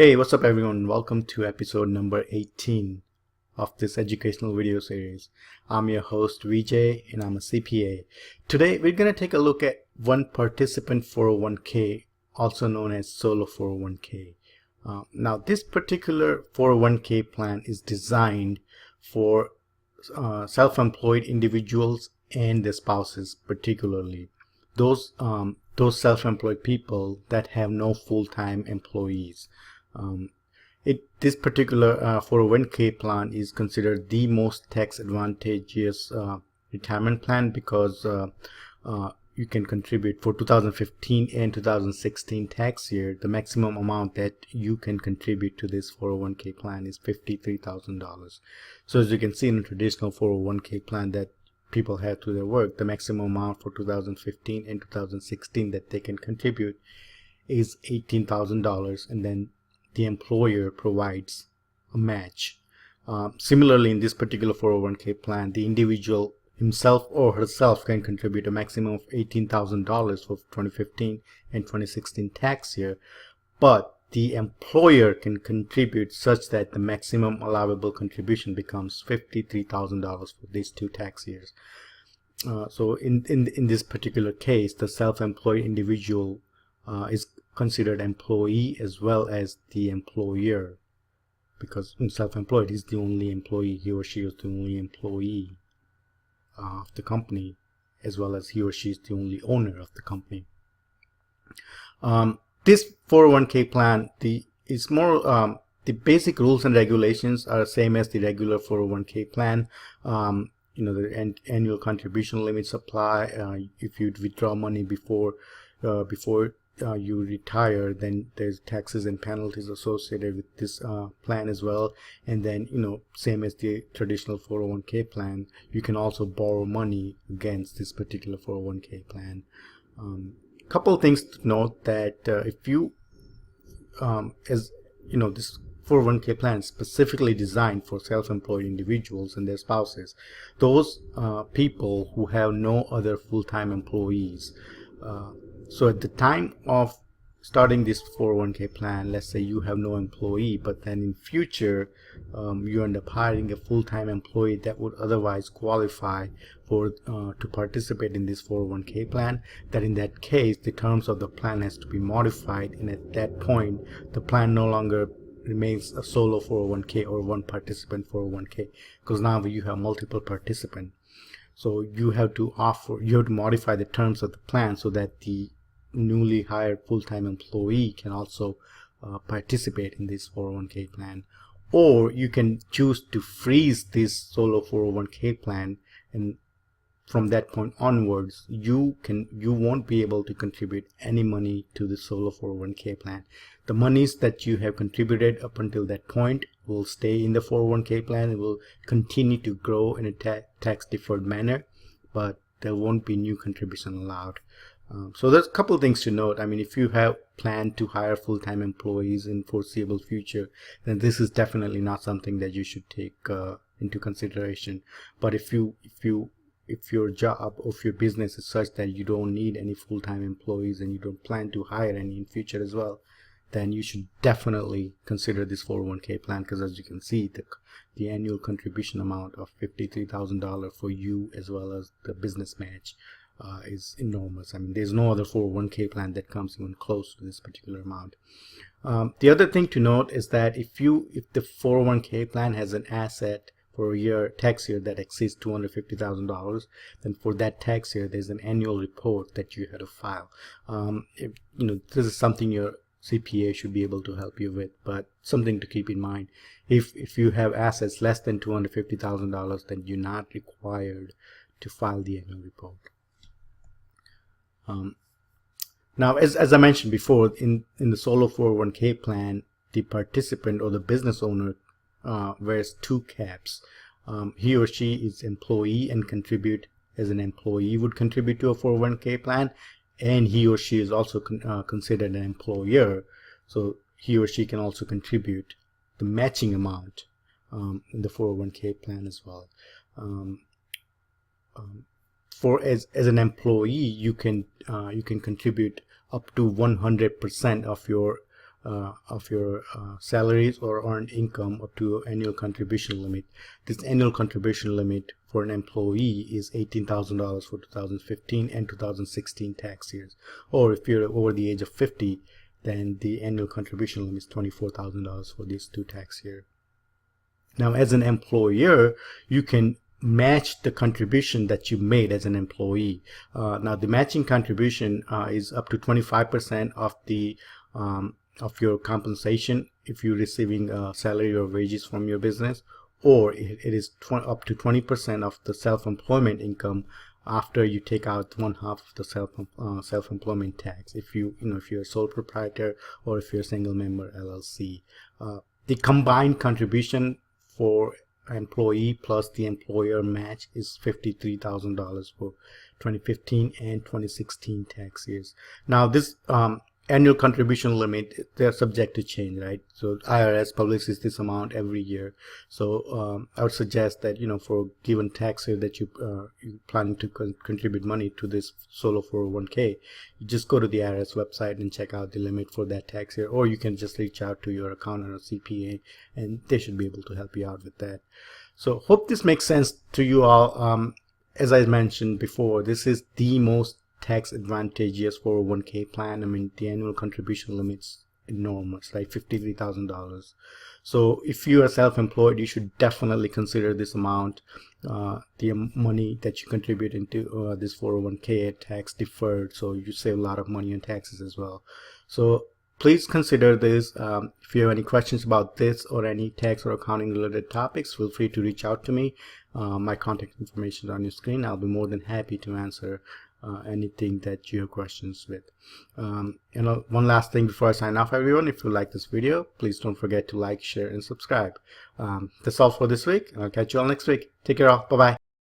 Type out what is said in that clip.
Hey, what's up everyone? Welcome to episode number 18 of this educational video series. I'm your host Vijay and I'm a CPA. Today we're going to take a look at one participant 401k, also known as solo 401k. Now this particular 401k plan is designed for self-employed individuals and their spouses, particularly those self-employed people that have no full-time employees. This particular 401k plan is considered the most tax advantageous retirement plan because you can contribute for 2015 and 2016 tax year. The maximum amount that you can contribute to this 401k plan is $53,000. So as you can see in a traditional 401k plan that people have to their work, the maximum amount for 2015 and 2016 that they can contribute is $18,000, and then the employer provides a match. Similarly, in this particular 401k plan, the individual himself or herself can contribute a maximum of $18,000 for 2015 and 2016 tax year, but the employer can contribute such that the maximum allowable contribution becomes $53,000 for these two tax years. So in this particular case, the self-employed individual is considered employee as well as the employer, because self-employed is the only employee. He or she is the only employee of the company, as well as he or she is the only owner of the company. This 401k plan, the basic rules and regulations are the same as the regular 401k plan. The annual contribution limits apply. If you withdraw money before you retire, then there's taxes and penalties associated with this plan as well. And then same as the traditional 401k plan, you can also borrow money against this particular 401k plan. Couple of things to note, that if you this 401k plan is specifically designed for self-employed individuals and their spouses, those people who have no other full-time employees. So at the time of starting this 401k plan, let's say you have no employee, but then in future you end up hiring a full-time employee that would otherwise qualify for to participate in this 401k plan, that in that case the terms of the plan has to be modified, and at that point the plan no longer remains a solo 401k or one participant 401k, because now you have multiple participants. So you have to modify the terms of the plan so that the newly hired full-time employee can also participate in this 401k plan. Or you can choose to freeze this solo 401k plan, and from that point onwards you won't be able to contribute any money to the solo 401k plan. The monies that you have contributed up until that point will stay in the 401k plan. It will continue to grow in a tax deferred manner, but there won't be new contribution allowed. So there's a couple of things to note. I mean, if you have planned to hire full-time employees in foreseeable future, then this is definitely not something that you should take into consideration. But if your job or if your business is such that you don't need any full-time employees and you don't plan to hire any in future as well, then you should definitely consider this 401k plan, because as you can see, the annual contribution amount of $53,000 for you as well as the business match is enormous. I mean, there's no other 401k plan that comes even close to this particular amount. The other thing to note is that if the 401k plan has an asset for a tax year that exceeds $250,000, then for that tax year there's an annual report that you have to file. This is something your CPA should be able to help you with, but something to keep in mind: if you have assets less than $250,000, then you're not required to file the annual report. Now, as I mentioned before, in the solo 401k plan, the participant or the business owner wears two caps. He or she is employee and contribute as an employee would contribute to a 401k plan, and he or she is also considered an employer, so he or she can also contribute the matching amount in the 401k plan as well. As an employee, you can contribute up to 100% of your of your salaries or earned income up to annual contribution limit. This annual contribution limit for an employee is $18,000 for 2015 and 2016 tax years. Or if you're over the age of 50, then the annual contribution limit is $24,000 for these 2 tax years. Now, as an employer, you can match the contribution that you made as an employee. Now, the matching contribution is up to 25% of the of your compensation if you're receiving salary or wages from your business, or it is up to 20% of the self-employment income after you take out 1/2 of the self-employment tax if if you're a sole proprietor or if you're a single member LLC. The combined contribution for employee plus the employer match is $53,000 for 2015 and 2016 tax years. Now, this annual contribution limit, they're subject to change, right? So IRS publishes this amount every year. So I would suggest that for a given tax year that you're planning to contribute money to this solo 401k, you just go to the IRS website and check out the limit for that tax year, or you can just reach out to your accountant or CPA and they should be able to help you out with that. So hope this makes sense to you all. As I mentioned before, this is the most tax advantageous 401k plan. I mean, the annual contribution limit's enormous, right? $53,000. So if you are self-employed, you should definitely consider this amount, the money that you contribute into this 401k tax deferred, so you save a lot of money on taxes as well. So please consider this. If you have any questions about this or any tax or accounting related topics, feel free to reach out to me. My contact information is on your screen. I'll be more than happy to answer anything that you have questions with. One last thing before I sign off, everyone, if you like this video, please don't forget to like, share, and subscribe. That's all for this week. I'll catch you all next week. Take care all. Bye-bye.